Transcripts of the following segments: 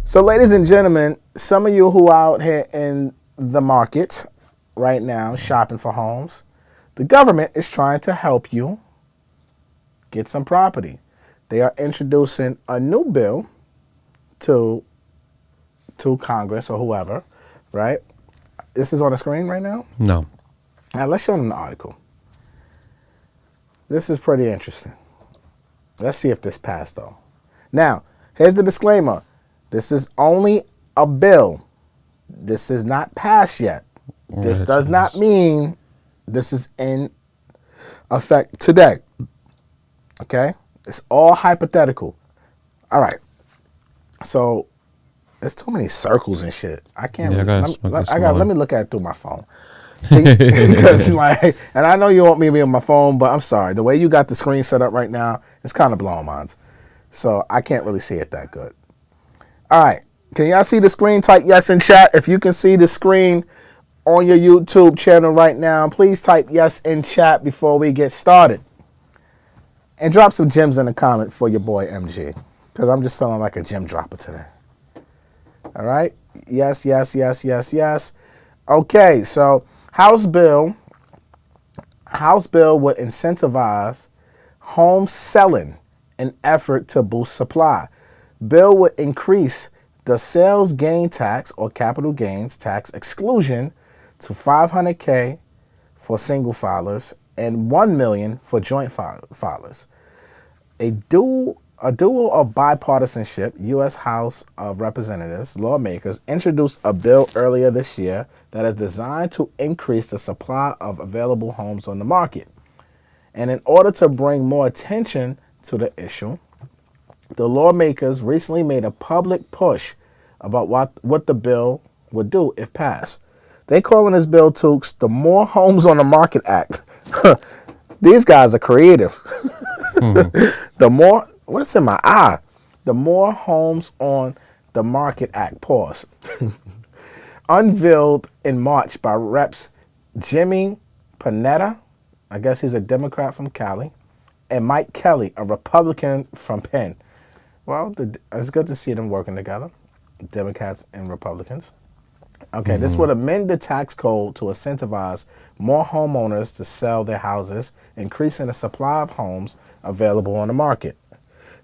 So, ladies and gentlemen, some of you who are out here in the market right now shopping for homes, the government is trying to help you get some property. They are introducing a new bill to Congress or whoever, right? This is on the screen right now. No. Now let's show them the article. This is pretty interesting. Let's see if this passed though. Now, here's the disclaimer. This is only a bill. This is not passed yet. This does not mean this is in effect today. Okay? It's all hypothetical. All right. So, there's too many circles and shit. I can't. Yeah, let me look at it through my phone. Because and I know you want me to be on my phone, but I'm sorry. The way you got the screen set up right now, it's kind of blowing mine. So I can't really see it that good. All right. Can y'all see the screen? Type yes in chat. If you can see the screen on your YouTube channel right now, please type yes in chat before we get started. And drop some gems in the comment for your boy MG. Because I'm just feeling like a gem dropper today. All right. Yes, yes, yes, yes, yes. Okay. So House bill would incentivize home selling in effort to boost supply. Bill would increase the sales gain tax or capital gains tax exclusion to $500K for single filers and $1 million for joint filers. A dual of bipartisanship, U.S. House of Representatives lawmakers introduced a bill earlier this year that is designed to increase the supply of available homes on the market. And in order to bring more attention to the issue, the lawmakers recently made a public push about what the bill would do if passed. They calling this bill, Tooks, the More Homes on the Market Act. These guys are creative. The more, what's in my eye? The More Homes on the Market Act, pause. Unveiled in March by Reps Jimmy Panetta, I guess he's a Democrat from Cali, and Mike Kelly, a Republican from Penn. Well, it's good to see them working together, Democrats and Republicans. Okay, This would amend the tax code to incentivize more homeowners to sell their houses, increasing the supply of homes available on the market.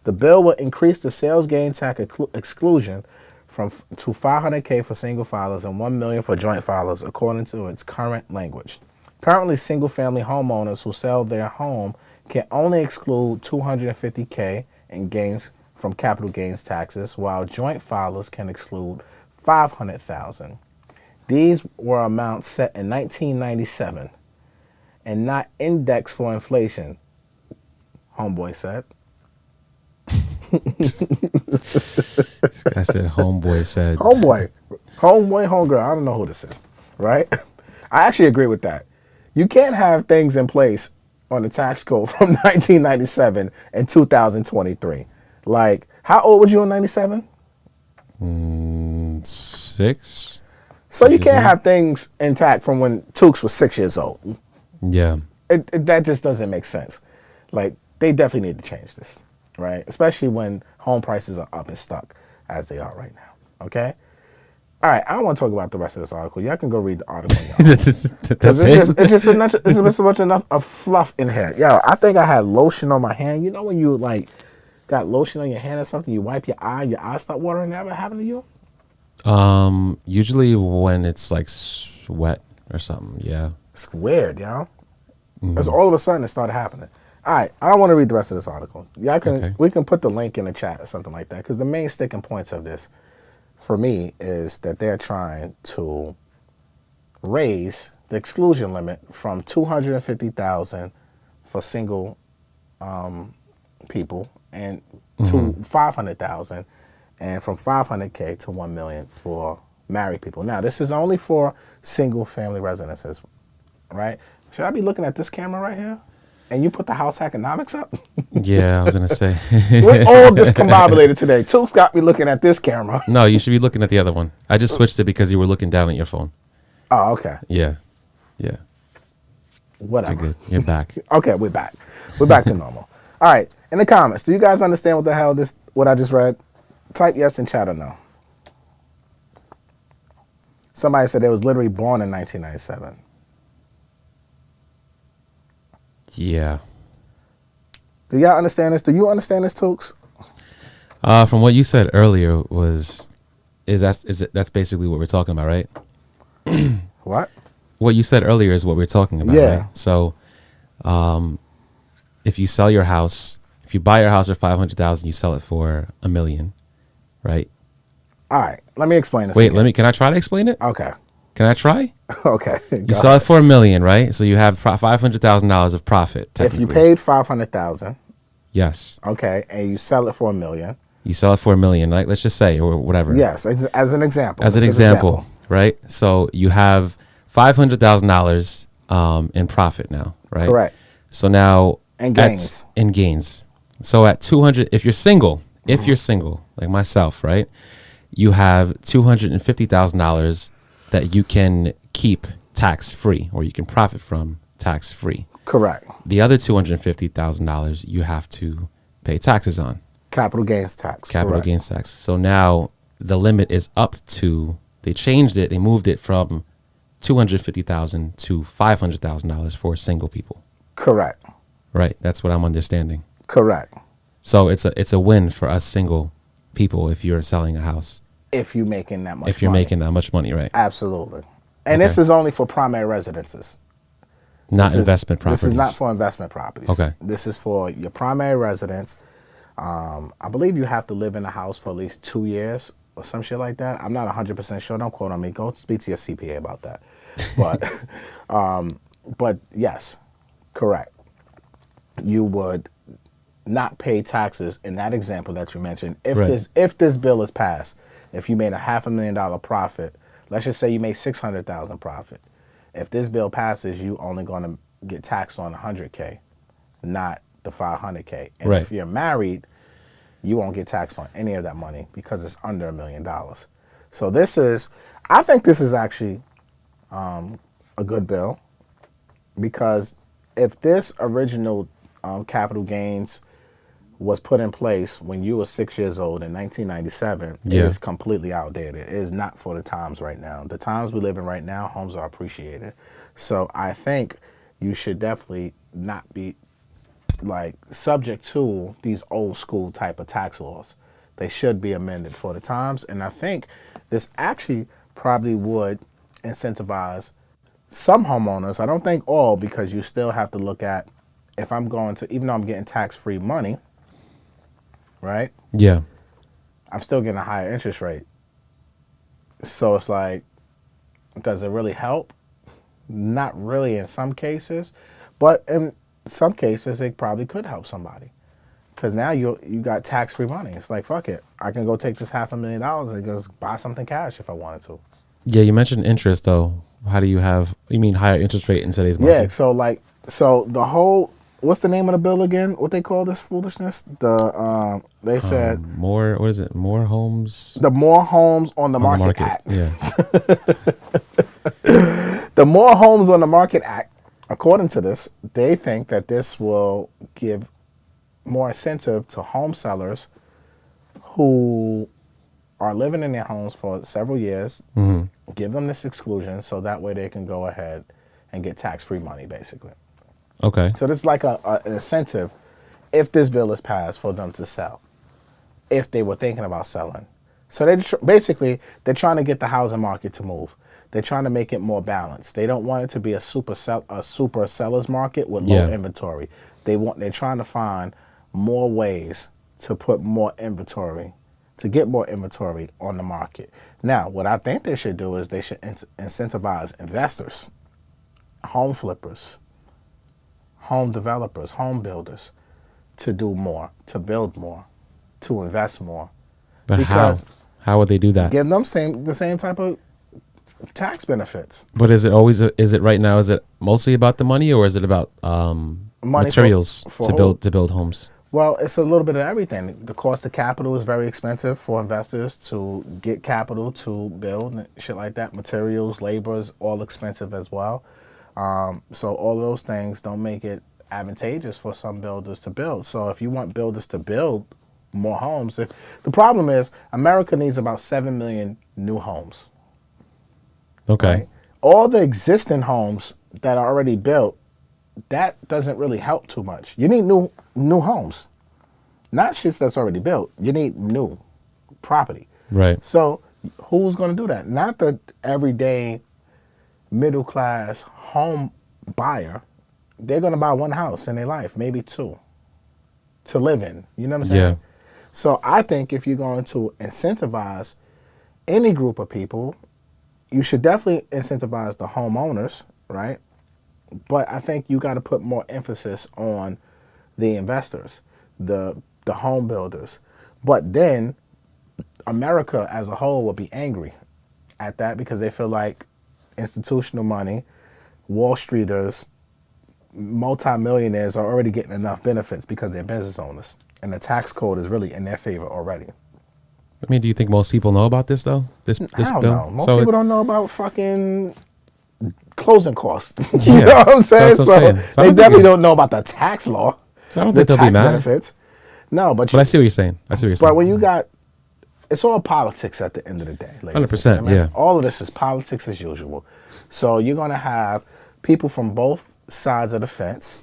The bill would increase the sales gain tax exclusion to $500K for single filers and $1 million for joint filers, according to its current language. Currently, single-family homeowners who sell their home can only exclude $250K in gains from capital gains taxes, while joint filers can exclude $500,000. These were amounts set in 1997 and not indexed for inflation, homeboy said. This guy said, homeboy said. Homeboy, homegirl. I don't know who this is, right? I actually agree with that. You can't have things in place on the tax code from 1997 and 2023. Like, how old was you in 97? 6. So you can't have things intact from when Tooks was 6 years old. Yeah. That just doesn't make sense. Like, they definitely need to change this, right? Especially when home prices are up and stuck as they are right now, okay? All right, I don't want to talk about the rest of this article. Y'all can go read the article. Because it's just a bunch of fluff in here. Yo, I think I had lotion on my hand. You know when you, like, got lotion on your hand or something, you wipe your eyes start watering. That ever happened to you? Usually when it's like wet or something, yeah. It's weird, yo. Because all of a sudden it started happening. All right, I don't want to read the rest of this article. We can put the link in the chat or something like that. Because the main sticking points of this, for me, is that they're trying to raise the exclusion limit from $250,000 for single people and to $500,000. And from $500K to $1 million for married people. Now, this is only for single-family residences, right? Should I be looking at this camera right here? And you put the house economics up? Yeah, I was going to say. We're all discombobulated today. Tooks got me looking at this camera. No, you should be looking at the other one. I just switched it because you were looking down at your phone. Oh, okay. Yeah. Whatever. You're good. You're back. Okay, we're back. We're back to normal. All right, in the comments, do you guys understand what the hell what I just read? Type yes in chat or no. Somebody said they was literally born in 1997. Yeah. Do y'all understand this? Do you understand this, Tooks? From what you said earlier that's basically what we're talking about, right? What? What you said earlier is what we're talking about, Yeah. right? So, if you sell your house, if you buy your house for 500,000, you sell it for $1 million, right? All right. Let me explain this. Wait, again. can I try to explain it? Okay. Can I try? Okay. You sell it for $1 million, right? So you have $500,000 of profit. If you technically. paid 500,000, Yes. okay, and you sell it for $1 million. You sell it for $1 million, like let's just say, or whatever. Yes, as an example. As an This is example, right? So you have $500,000 in profit now, right? Correct. So now And gains. in gains. So at 200, if you're single, like myself, right? You have $250,000 that you can keep tax free, or you can profit from tax free. Correct. The other $250,000 you have to pay taxes on. Capital gains tax. Capital Correct. gains tax. So now the limit is up to, they changed it, they moved it from $250,000 to $500,000 for single people. Correct. Right. That's what I'm understanding. Correct. So it's a win for us single people if you're selling a house. If you're making that much If you're money. making that much money, right? Absolutely. And this Okay. is only for primary residences. Not This is- investment properties. This is not for investment properties. Okay. This is for your primary residence. I believe you have to live in the house for at least 2 years or some shit like that. I'm not 100% sure. Don't quote on me. Go speak to your CPA about that. But, but yes, correct. You would not pay taxes in that example that you mentioned if Right. this bill is passed. If you made a $500,000 profit, let's just say you made 600,000 profit. If this bill passes, you only going to get taxed on 100K, not the 500K. And Right. if you're married, you won't get taxed on any of that money because it's under $1 million. So I think this is actually a good bill, because if this original capital gains was put in place when you were 6 years old in 1997, Yeah. it is completely outdated. It is not for the times right now. The times we live in right now, homes are appreciated. So I think you should definitely not be like subject to these old school type of tax laws. They should be amended for the times. And I think this actually probably would incentivize some homeowners. I don't think all, because you still have to look at, if I'm going to, even though I'm getting tax-free money, right? Yeah. I'm still getting a higher interest rate. So it's like, does it really help? Not really in some cases, but in some cases it probably could help somebody, because now you got tax-free money. It's like, fuck it, I can go take this $500,000 and just buy something cash if I wanted to. Yeah. You mentioned interest though. How do you mean higher interest rate in today's market? Yeah, so the whole, what's the name of the bill again? What they call this foolishness? They said More, what is it? More homes the More Homes on the on Market the market. Act. Yeah. The More Homes on the Market Act, according to this, they think that this will give more incentive to home sellers who are living in their homes for several years, give them this exclusion so that way they can go ahead and get tax-free money, basically. Okay. So this is like an incentive, if this bill is passed, for them to sell, if they were thinking about selling. So basically, they're trying to get the housing market to move. They're trying to make it more balanced. They don't want it to be a super seller's market with low Yeah. inventory. They're trying to find more ways to put more inventory, to get more inventory on the market. Now, what I think they should do is they should incentivize investors, home flippers, home developers, home builders to do more, to build more, to invest more. But Because- how would they do that? Give them the same type of tax benefits. But is it right now? Is it mostly about the money, or is it about materials for to build homes? Well, it's a little bit of everything. The cost of capital is very expensive for investors to get capital to build and shit like that. Materials, labor is all expensive as well. So all of those things don't make it advantageous for some builders to build. So if you want builders to build more homes, the problem is America needs about 7 million new homes. Okay. All the existing homes that are already built, that doesn't really help too much. You need new homes, not shits that's already built. You need new property. Right. So who's going to do that? Not the everyday middle class home buyer. They're going to buy one house in their life, maybe two, to live in. You know what I'm saying? Yeah. So I think if you're going to incentivize any group of people, you should definitely incentivize the homeowners, right? But I think you got to put more emphasis on the investors, the home builders. But then America as a whole will be angry at that because they feel like institutional money, Wall Streeters, multimillionaires are already getting enough benefits because they're business owners. And the tax code is really in their favor already. I mean, do you think most people know about this though? This I don't bill? know. Most So people don't know about fucking closing costs. Yeah. You know what I'm saying? So that's what I'm saying. So I they don't definitely think- don't know about the tax law, So I don't the think they'll be tax mad. benefits. No, but But I see what you're saying. I see what you're saying. but when you got, it's all politics at the end of the day. ladies and 100%, gentlemen. yeah. All of this is politics as usual. So you're going to have people from both sides of the fence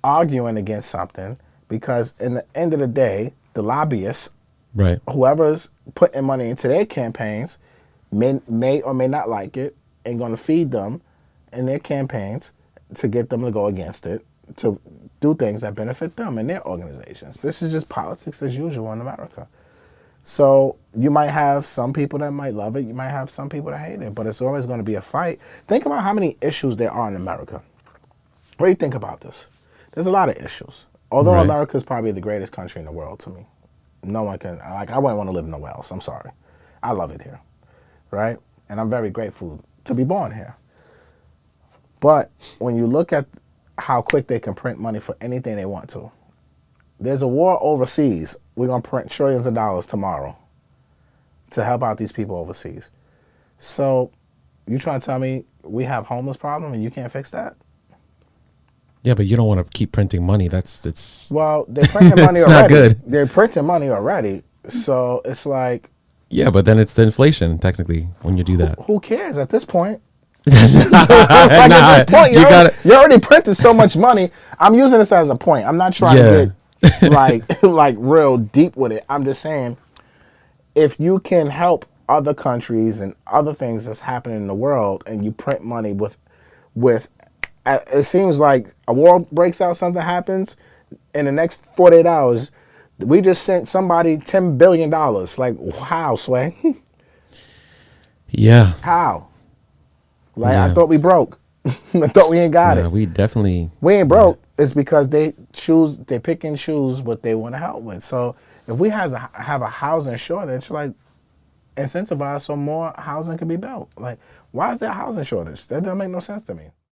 arguing against something because in the end of the day, the lobbyists, Right. whoever's putting money into their campaigns, may or may not like it and going to feed them in their campaigns to get them to go against it, to do things that benefit them and their organizations. This is just politics as usual in America. So you might have some people that might love it. You might have some people that hate it, but it's always going to be a fight. Think about how many issues there are in America. What do you think about this? There's a lot of issues. Although Right. America is probably the greatest country in the world to me. No one can, like, I wouldn't want to live nowhere else. I'm sorry. I love it here, right? And I'm very grateful to be born here. But when you look at how quick they can print money for anything they want to, there's a war overseas. We're going to print trillions of dollars tomorrow to help out these people overseas. So you trying to tell me we have homeless problem and you can't fix that? Yeah, but you don't want to keep printing money. It's Well, they're printing money It's already. not good. They're printing money already. So it's like, yeah, but then it's the inflation technically when you do that. who cares at this point? Nah, At this point, you got it. you already printed so much money. I'm using this as a point. I'm not trying to get like real deep with it. I'm just saying, if you can help other countries and other things that's happening in the world, and you print money with, it seems like a war breaks out, something happens, in the next 48 hours, we just sent somebody $10 billion. Like, how, Sway? Yeah. How? Like, I Yeah. thought we broke. I thought we ain't got Yeah, it. we definitely. We ain't broke. It's because they pick and choose what they want to help with. So if we have a housing shortage, like, incentivize so more housing can be built. Like, why is there a housing shortage? That doesn't make no sense to me.